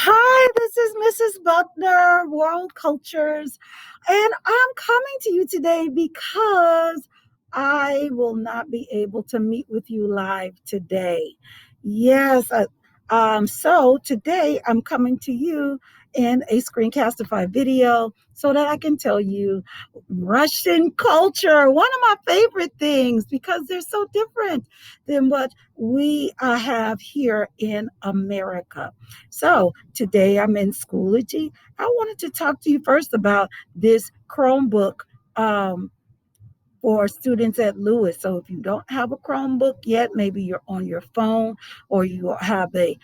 Hi, this is Mrs. Buckner, World Cultures, and I'm coming to you today because I will not be able to meet with you live today. Yes, so today I'm coming to you in a Screencastify video so that I can tell you Russian culture, one of my favorite things because they're so different than what we have here in America. So today I'm in Schoology. I wanted to talk to you first about this Chromebook um, for students at Lewis. So if you don't have a Chromebook yet, maybe you're on your phone or you have a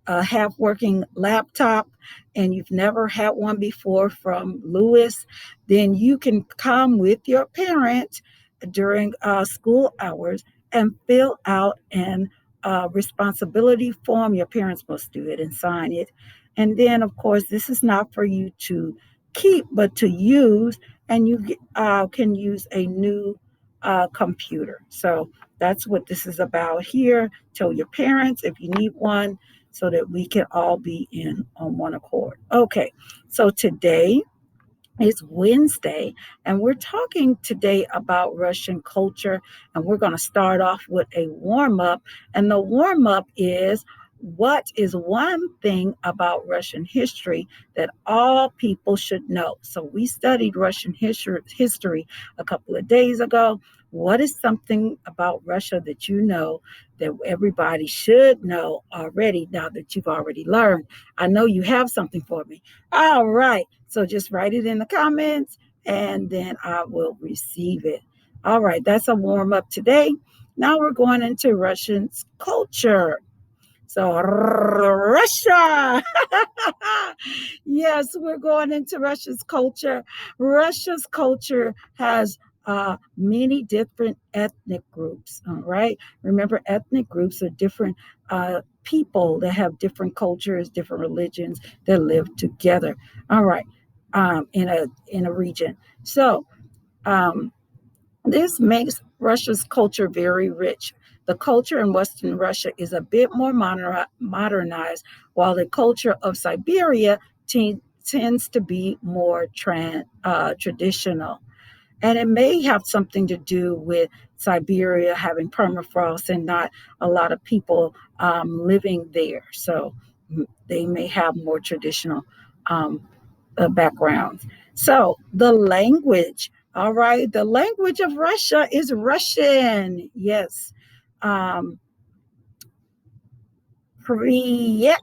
half working laptop and you've never had one before from Lewis, then you can come with your parent during school hours and fill out an responsibility form. Your parents must do it and sign it. And then, of course, this is not for you to keep, but to use, and you can use a new computer. So that's what this is about here. Tell your parents if you need one so that we can all be in on one accord. Okay, so today is Wednesday, and we're talking today about Russian culture, and we're going to start off with a warm up. And the warm up is, what is one thing about Russian history that all people should know? So we studied Russian history a couple of days ago. What is something about Russia that you know that everybody should know already now that you've already learned? I know you have something for me. All right. So just write it in the comments and then I will receive it. All right. That's a warm up today. Now we're going into Russian culture. So, Russia. Yes, we're going into Russia's culture. Russia's culture has many different ethnic groups. All right. Remember, ethnic groups are different people that have different cultures, different religions that live together. All right. In a region. So, um, this makes Russia's culture very rich. The culture in Western Russia is a bit more modernized, while the culture of Siberia tends to be more traditional. And it may have something to do with Siberia having permafrost and not a lot of people living there. So they may have more traditional um, backgrounds. So the language, all right, the language of Russia is Russian. Yes. Um, Priyet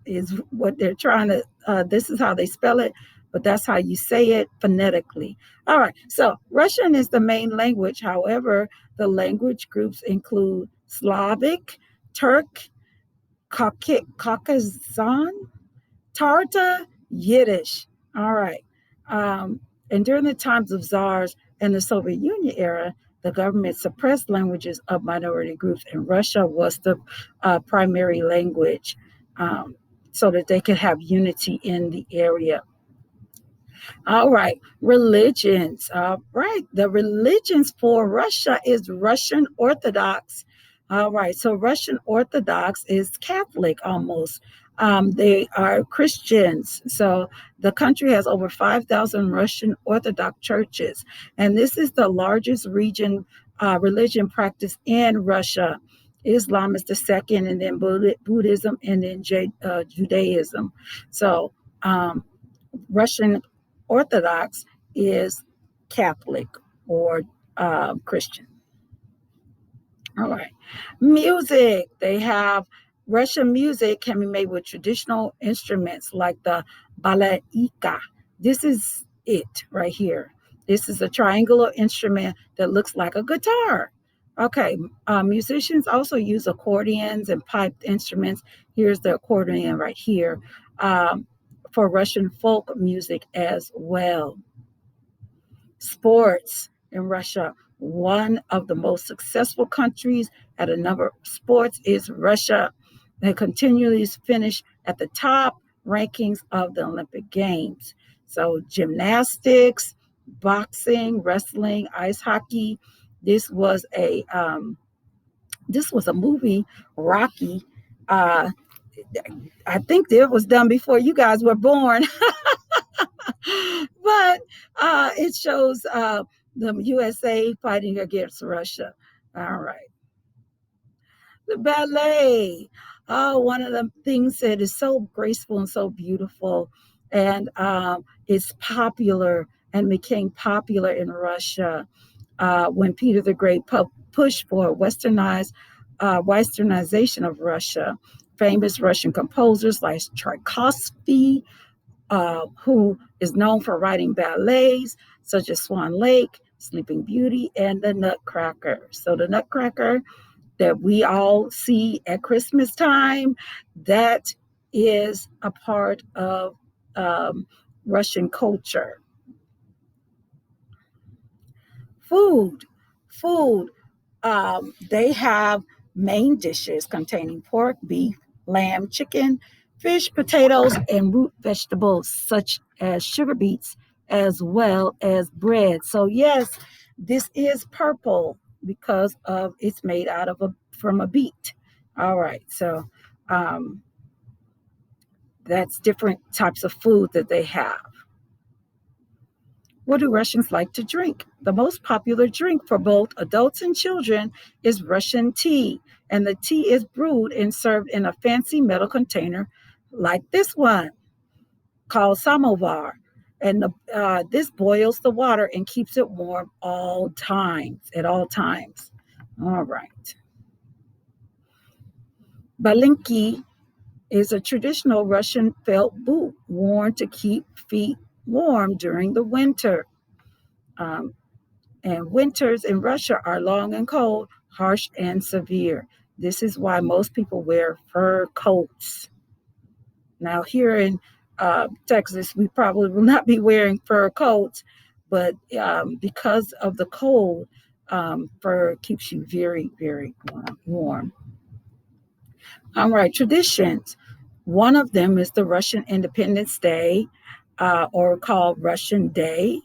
is what they're trying to, this is how they spell it, but that's how you say it phonetically. All right, so Russian is the main language. However, the language groups include Slavic, Turk, Caucasian, Tarta, Yiddish. All right. Um, and during the times of czars and the Soviet Union era, the government suppressed languages of minority groups, and Russia was the primary language so that they could have unity in the area. All right, religions. All right, the religions for Russia is Russian Orthodox. All right, so Russian Orthodox is Catholic almost. They are Christians. So the country has over 5,000 Russian Orthodox churches, and this is the largest religion practice in Russia. Islam is the second, and then Buddhism, and then Judaism. So Russian Orthodox is Catholic or Christian. All right. Music. They have Russian music can be made with traditional instruments like the balaika. This is it right here. This is a triangular instrument that looks like a guitar. Okay. Musicians also use accordions and piped instruments. Here's the accordion right here. For Russian folk music as well. Sports in Russia. One of the most successful countries at a number of sports is Russia. They continually finish at the top rankings of the Olympic Games. So gymnastics, boxing, wrestling, ice hockey. This was a movie, Rocky. Uh, I think it was done before you guys were born. But it shows the USA fighting against Russia. All right. The ballet. Oh, one of the things that is so graceful and so beautiful, and it's popular and became popular in Russia when Peter the Great pushed for westernization of Russia. Famous Russian composers like Tchaikovsky, who is known for writing ballets such as Swan Lake, Sleeping Beauty, and The Nutcracker. So the Nutcracker that we all see at Christmas time, that is a part of um, Russian culture. Food, food. They have main dishes containing pork, beef, lamb, chicken, fish, potatoes, and root vegetables such as sugar beets, as well as bread. So yes, this is purple because of it's made out of from a beet. All right, so um, that's different types of food that they have. What do Russians like to drink? The most popular drink for both adults and children is Russian tea, and the tea is brewed and served in a fancy metal container like this one called samovar. And this boils the water and keeps it warm at all times. All right. Balinki is a traditional Russian felt boot worn to keep feet warm during the winter. Um, And winters in Russia are long and cold, harsh and severe. This is why most people wear fur coats. Now, here in Texas, we probably will not be wearing fur coats, but because of the cold, fur keeps you very, very warm. All right, traditions. One of them is the Russian Independence Day, or called Russia's Day,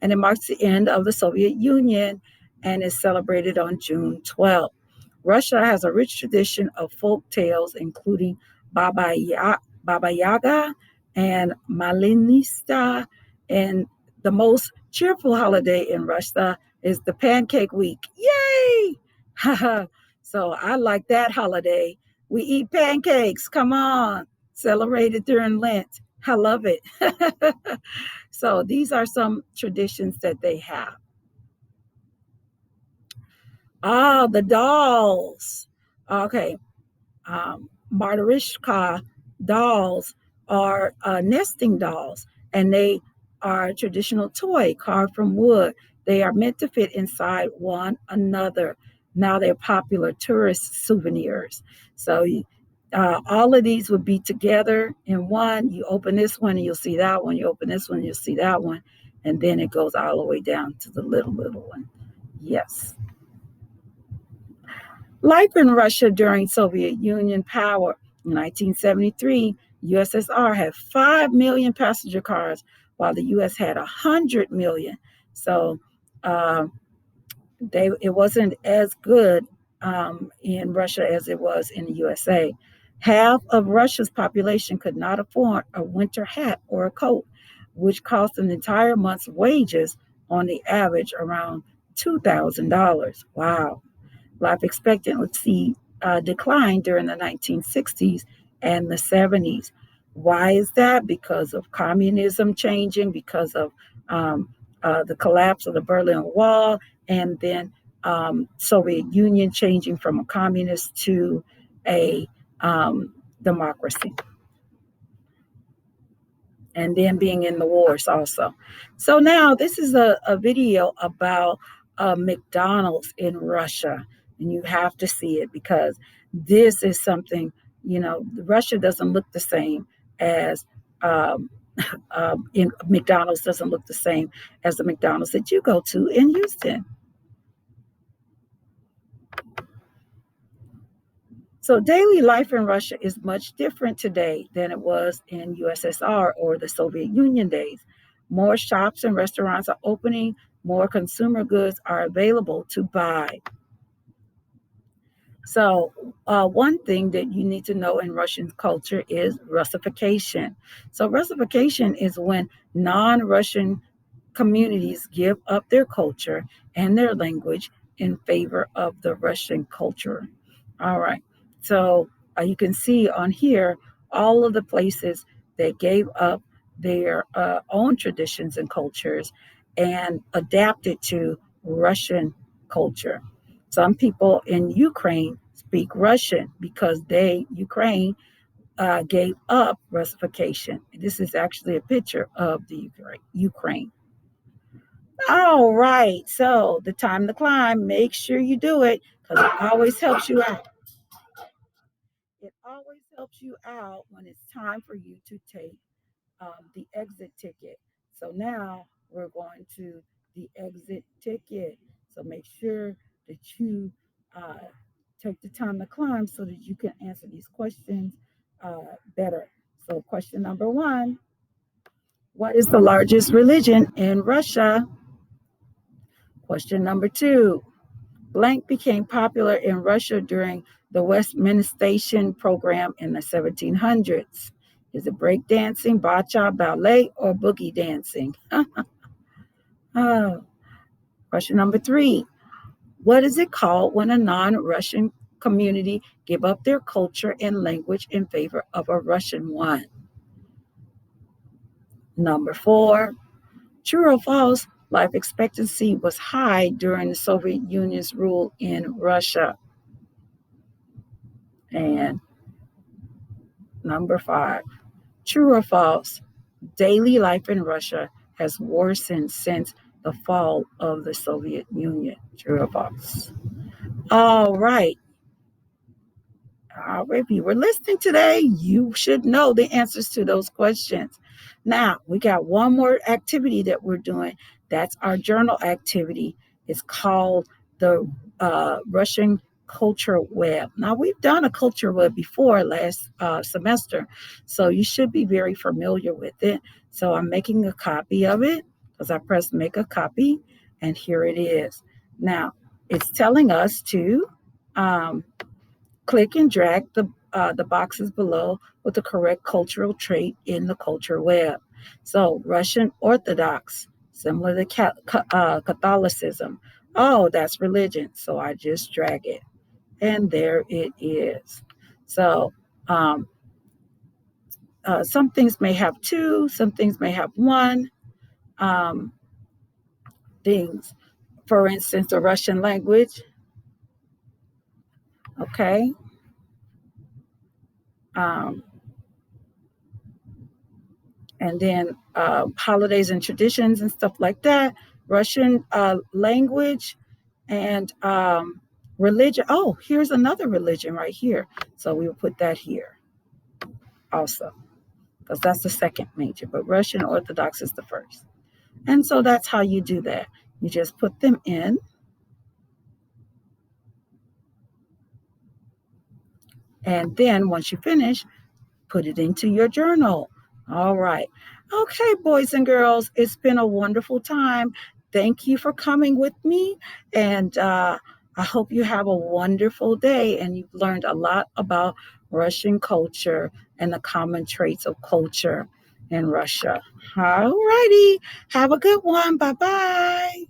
and it marks the end of the Soviet Union and is celebrated on June 12th. Russia has a rich tradition of folk tales, including Baba Yaga and Malinista, and the most cheerful holiday in Russia is the Pancake Week. Yay! So I like that holiday. We eat pancakes. Come on. Celebrate it during Lent. I love it. So these are some traditions that they have. Ah, the dolls. Okay. Martyrizhka dolls are nesting dolls, and they are a traditional toy carved from wood. They are meant to fit inside one another. Now they're popular tourist souvenirs. So all of these would be together in one. You open this one and you'll see that one. You open this one, you'll see that one. And then it goes all the way down to the little one. Yes. Life in Russia during Soviet Union power. In 1973, USSR had 5 million passenger cars, while the US had 100 million. So uh, it wasn't as good in Russia as it was in the USA. Half of Russia's population could not afford a winter hat or a coat, which cost an entire month's wages on the average around $2,000. Wow. Life expectancy declined during the 1960s and the 70s. Why is that? Because of communism changing, because of the collapse of the Berlin Wall, and then Soviet Union changing from a communist to a democracy, and then being in the wars also. So now this is a video about McDonald's in Russia, and you have to see it because this is something, Russia doesn't look the same as um, in McDonald's doesn't look the same as the McDonald's that you go to in Houston. So daily life in Russia is much different today than it was in USSR or the Soviet Union days. More shops and restaurants are opening, more consumer goods are available to buy. So, one thing that you need to know in Russian culture is Russification. So, Russification is when non Russian communities give up their culture and their language in favor of the Russian culture. All right. So, you can see on here all of the places that gave up their own traditions and cultures and adapted to Russian culture. Some people in Ukraine speak Russian because Ukraine, gave up Russification. This is actually a picture of the Ukraine. All right, so the time to climb, make sure you do it because it always helps you out. It always helps you out when it's time for you to take the exit ticket. So now we're going to the exit ticket. So make sure that you uh, take the time to climb so that you can answer these questions better. So, question number one: what is the largest religion in Russia? Question number two: blank became popular in Russia during the Westminster program in the 1700s. Is it breakdancing, bachata, ballet, or boogie dancing? Oh. Question number three: what is it called when a non-Russian community give up their culture and language in favor of a Russian one? Number four: true or false, life expectancy was high during the Soviet Union's rule in Russia. And number five: true or false, daily life in Russia has worsened since the fall of the Soviet Union. True or false? All right. If you were listening today, you should know the answers to those questions. Now, we got one more activity that we're doing. That's our journal activity. It's called the Russian Culture Web. Now, we've done a culture web before last semester, so you should be very familiar with it. So I'm making a copy of it because I pressed make a copy, and here it is. Now, it's telling us to click and drag the boxes below with the correct cultural trait in the culture web. So, Russian Orthodox, similar to Catholicism. Oh, that's religion. So I just drag it. And there it is. So, um, some things may have two, some things may have one um, things. For instance, the Russian language. Okay. Um, and then holidays and traditions and stuff like that. Russian language and religion. Oh, here's another religion right here. So we will put that here also because that's the second major, but Russian Orthodox is the first. And so that's how you do that. You just put them in. And then once you finish, put it into your journal. All right. Okay, boys and girls, it's been a wonderful time. Thank you for coming with me. And I hope you have a wonderful day and you've learned a lot about Russian culture and the common traits of culture in Russia. All righty. Have a good one. Bye bye.